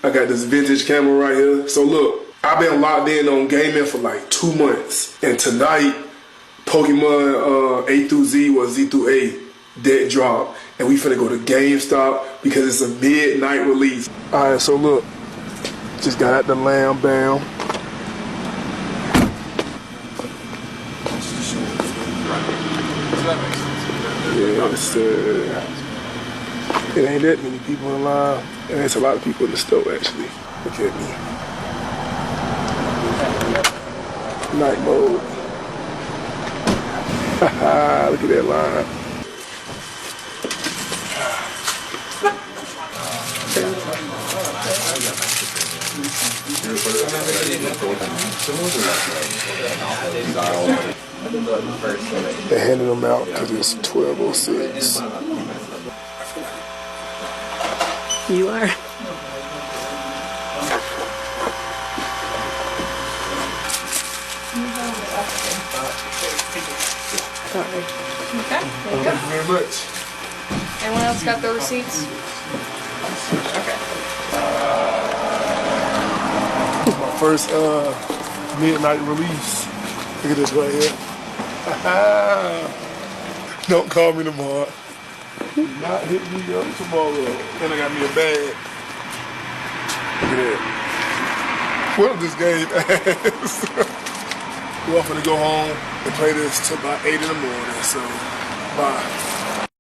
I got this vintage camera right here. So look, I've been locked in on gaming for like 2 months. And tonight, Pokemon A through Z or Z through A dead drop. And we finna go to GameStop because it's a midnight release. Alright, so look. Just got at the Lamb Bam. Yes, it ain't that many people in line. And it's a lot of people in the store actually. Look at me. Night mode. Haha, look at that line. They're handing them out because it's 12:06. You are. Sorry. Okay, there you go. Thank you very much. Anyone else got their receipts? Okay. My first midnight release. Look at this right here. Don't call me tomorrow. Do not hit me up tomorrow. And I got me a bag. Look at that. What if this game ass? We're gonna go home and play this till about 8 in the morning. So, bye.